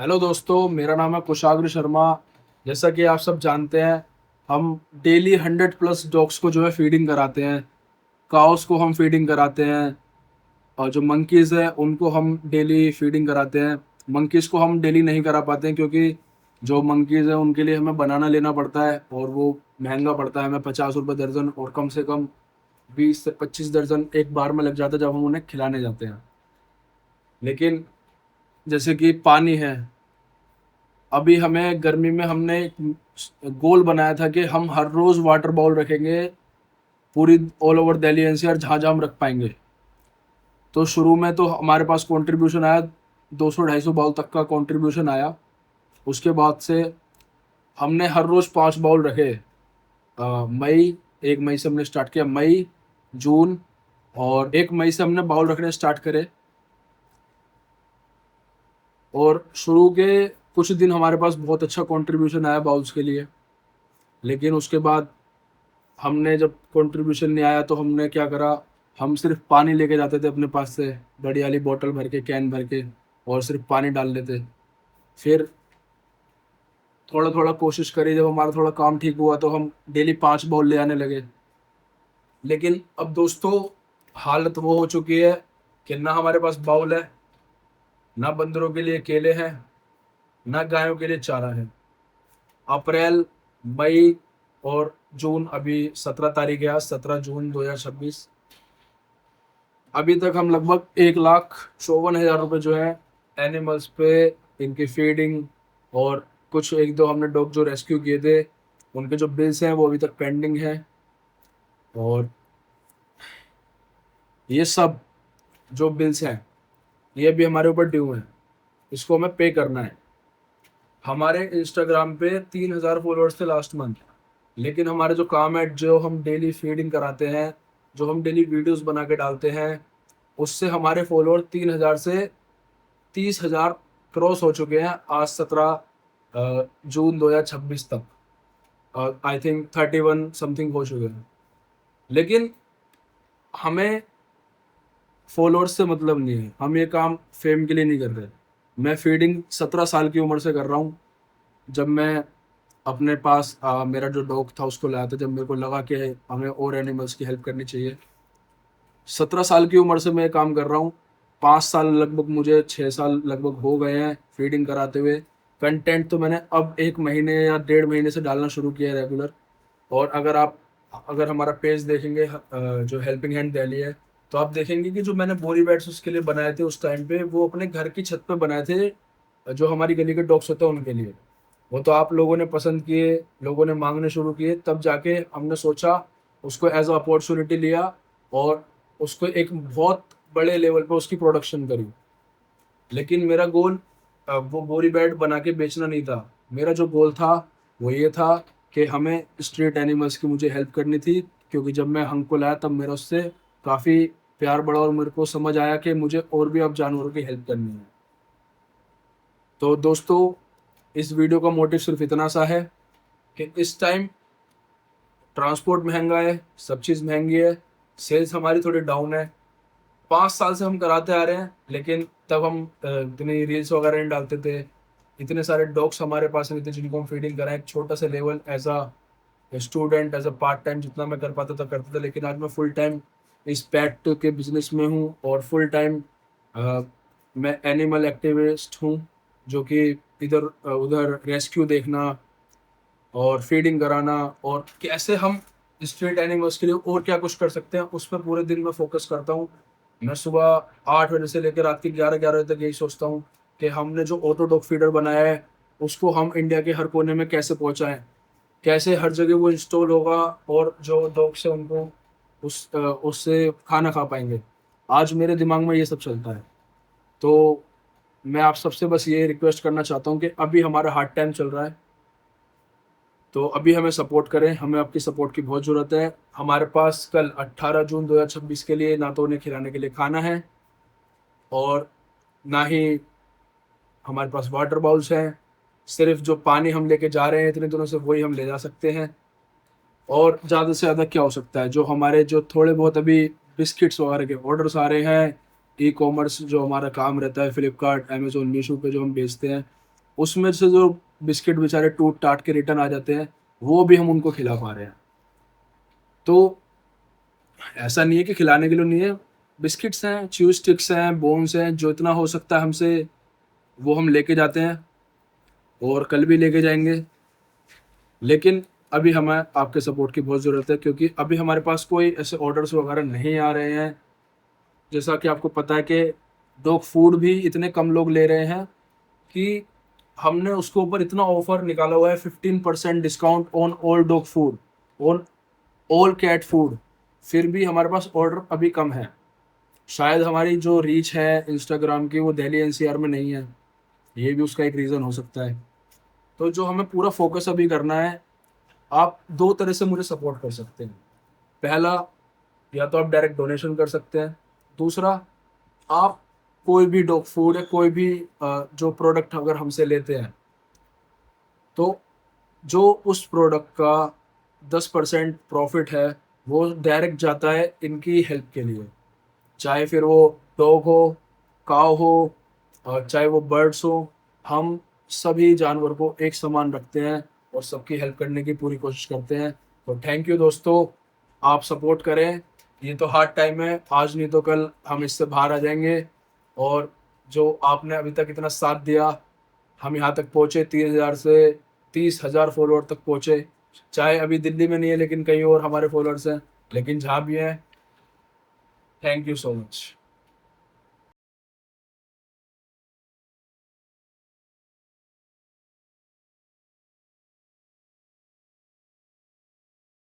Hello दोस्तों, मेरा नाम है कुशाग्र शर्मा। जैसा कि आप सब जानते हैं, हम डेली 100+ डॉग्स को जो है फीडिंग कराते हैं। काउस को हम फीडिंग कराते हैं और जो मंकीज़ है उनको हम डेली फीडिंग कराते हैं। मंकीज़ को हम डेली नहीं करा पाते हैं क्योंकि जो मंकीज़ है उनके लिए हमें बनाना लेना पड़ता है और वो महंगा पड़ता है हमें 50 रुपये दर्जन, और कम से कम 20 से 25 दर्जन एक बार में लग जाता है जब हम उन्हें खिलाने जाते हैं। लेकिन जैसे कि पानी है, अभी हमें गर्मी में हमने एक गोल बनाया था कि हम हर रोज वाटर बाउल रखेंगे पूरी ऑल ओवर दिल्ली एनसीआर जहाँ जहाँ हम रख पाएंगे। तो शुरू में तो हमारे पास कंट्रीब्यूशन आया, 200-250 बाउल तक का कंट्रीब्यूशन आया। उसके बाद से हमने हर रोज 5 बाउल रखे। मई 1 मई से हमने स्टार्ट किया, मई, जून, और 1 मई से हमने बाउल रखने स्टार्ट करे। और शुरू के कुछ दिन हमारे पास बहुत अच्छा कंट्रीब्यूशन आया बाउल्स के लिए। लेकिन उसके बाद हमने जब कंट्रीब्यूशन नहीं आया तो हमने क्या करा, हम सिर्फ पानी लेके जाते थे अपने पास से, बड़ी वाली बोतल भर के, कैन भर के, और सिर्फ पानी डाल लेते। फिर थोड़ा थोड़ा कोशिश करी, जब हमारा थोड़ा काम ठीक हुआ तो हम डेली 5 बाउल ले आने लगे। लेकिन अब दोस्तों, हालत वो हो चुकी है कि ना हमारे पास बाउल है, ना बंदरों के लिए केले हैं, ना गायों के लिए चारा है। अप्रैल, मई और जून, अभी 17 तारीख है, आज 17 जून 2026। अभी तक हम लगभग 1,54,000 रुपये जो है एनिमल्स पे, इनकी फीडिंग और कुछ एक दो हमने डॉग जो रेस्क्यू किए थे उनके जो बिल्स हैं वो अभी तक पेंडिंग है। और ये सब जो बिल्स हैं ये भी हमारे ऊपर ड्यू हैं, इसको हमें पे करना है। हमारे इंस्टाग्राम पे 3,000 फॉलोअर्स थे लास्ट मंथ। लेकिन हमारे जो काम है, जो हम डेली फीडिंग कराते हैं, जो हम डेली वीडियोस बना के डालते हैं, उससे हमारे फॉलोअर 3,000 से 30,000 क्रॉस हो चुके हैं आज 17 जून 2026 तक। आई थिंक 31 समथिंग हो चुके हैं। लेकिन हमें फॉलोअर्स से मतलब नहीं है, हम ये काम फेम के लिए नहीं कर रहे। मैं फीडिंग 17 साल की उम्र से कर रहा हूँ। जब मैं अपने पास मेरा जो डॉग था उसको लाया था, जब मेरे को लगा कि हमें और एनिमल्स की हेल्प करनी चाहिए। 17 साल की उम्र से मैं ये काम कर रहा हूँ। 5 साल लगभग, मुझे 6 साल लगभग हो गए हैं फीडिंग कराते हुए। कंटेंट तो मैंने अब 1 महीने या 1.5 महीने से डालना शुरू किया है रेगुलर। और अगर हमारा पेज देखेंगे, जो हेल्पिंग हैंड दिल्ली है, तो आप देखेंगे कि जो मैंने बोरी बैट्स उसके लिए बनाए थे उस टाइम पे, वो अपने घर की छत पे बनाए थे, जो हमारी गली के डॉग्स होते हैं उनके लिए। वो तो आप लोगों ने पसंद किए, लोगों ने मांगने शुरू किए, तब जाके हमने सोचा, उसको एज अ अपॉर्चुनिटी लिया और उसको एक बहुत बड़े लेवल पे उसकी प्रोडक्शन करी। लेकिन मेरा गोल वो बोरी बैट बना के बेचना नहीं था। मेरा जो गोल था वो ये था कि हमें स्ट्रीट एनिमल्स की मुझे हेल्प करनी थी, क्योंकि जब मैं हंक को लाया तब मेरा उससे काफ़ी प्यार बढ़ा और मेरे को समझ आया कि मुझे और भी अब जानवरों की हेल्प करनी है। तो दोस्तों, इस वीडियो का मोटिव सिर्फ इतना सा है कि इस टाइम ट्रांसपोर्ट महंगा है, सब चीज़ महंगी है, सेल्स हमारी थोड़ी डाउन है। 5 साल से हम कराते आ रहे हैं, लेकिन तब हम इतनी रील्स वगैरह नहीं डालते थे, इतने सारे डॉग्स हमारे पास नहीं थे जिनको हम फीडिंग कराएं। एक छोटा सा level as a student, as a part time जितना मैं कर पाता था करता था। लेकिन आज मैं फुल टाइम इस पेट के बिजनेस में हूँ और फुल टाइम मैं एनिमल एक्टिविस्ट हूँ, जो कि इधर उधर रेस्क्यू देखना और फीडिंग कराना और कैसे हम स्ट्रीट एनिमल्स के लिए और क्या कुछ कर सकते हैं, उस पर पूरे दिन में फोकस करता हूँ। मैं सुबह 8 बजे से लेकर रात के 11-11 बजे तक यही सोचता हूँ कि हमने जो ऑटो डॉग फीडर बनाया है उसको हम इंडिया के हर कोने में कैसे पहुँचाएं, कैसे हर जगह वो इंस्टॉल होगा और जो डॉग्स है उनको उससे खाना खा पाएंगे। आज मेरे दिमाग में ये सब चलता है। तो मैं आप सबसे बस ये रिक्वेस्ट करना चाहता हूँ कि अभी हमारा हार्ड टाइम चल रहा है, तो अभी हमें सपोर्ट करें, हमें आपकी सपोर्ट की बहुत ज़रूरत है। हमारे पास कल 18 जून 2026 के लिए ना तो उन्हें खिलाने के लिए खाना है और ना ही हमारे पास वाटर बाउल्स हैं। सिर्फ जो पानी हम लेके जा रहे हैं इतने दिनों से वही हम ले जा सकते हैं। और ज़्यादा से ज़्यादा क्या हो सकता है, जो हमारे जो थोड़े बहुत अभी बिस्किट्स वगैरह के ऑर्डर्स आ रहे हैं, ई कॉमर्स जो हमारा काम रहता है, फ्लिपकार्ट, अमेजोन, मीशो पे जो हम बेचते हैं, उसमें से जो बिस्किट बेचारे टूट टाट के रिटर्न आ जाते हैं, वो भी हम उनको खिला पा रहे हैं। तो ऐसा नहीं है कि खिलाने के लिए नहीं है, बिस्किट्स हैं, च्यू स्टिक्स हैं, बोन्स हैं, जो इतना हो सकता है हमसे वो हम लेके जाते हैं और कल भी लेके जाएंगे। लेकिन अभी हमें आपके सपोर्ट की बहुत ज़रूरत है, क्योंकि अभी हमारे पास कोई ऐसे ऑर्डर्स वगैरह नहीं आ रहे हैं। जैसा कि आपको पता है कि डॉग फूड भी इतने कम लोग ले रहे हैं कि हमने उसके ऊपर इतना ऑफर निकाला हुआ है, 15% discount on all dog food, on all cat food. फिर भी हमारे पास ऑर्डर अभी कम है। शायद हमारी जो रीच है इंस्टाग्राम की वो दिल्ली एनसीआर में नहीं है, ये भी उसका एक रीज़न हो सकता है। तो जो हमें पूरा फोकस अभी करना है, आप दो तरह से मुझे सपोर्ट कर सकते हैं। पहला, या तो आप डायरेक्ट डोनेशन कर सकते हैं। दूसरा, आप कोई भी डॉग फूड या कोई भी जो प्रोडक्ट अगर हमसे लेते हैं, तो जो उस प्रोडक्ट का 10% प्रॉफिट है वो डायरेक्ट जाता है इनकी हेल्प के लिए। चाहे फिर वो डॉग हो, काव हो, और चाहे वो बर्ड्स हो, हम सभी जानवर को एक समान रखते हैं और सबकी हेल्प करने की पूरी कोशिश करते हैं। तो थैंक यू दोस्तों, आप सपोर्ट करें। ये तो हार्ड टाइम है, आज नहीं तो कल हम इससे बाहर आ जाएंगे। और जो आपने अभी तक इतना साथ दिया, हम यहाँ तक पहुँचे, 3,000 से 30,000 फॉलोअर तक पहुँचे। चाहे अभी दिल्ली में नहीं है, लेकिन कहीं और हमारे फॉलोअर्स हैं, लेकिन जहाँ भी हैं, थैंक यू सो मच।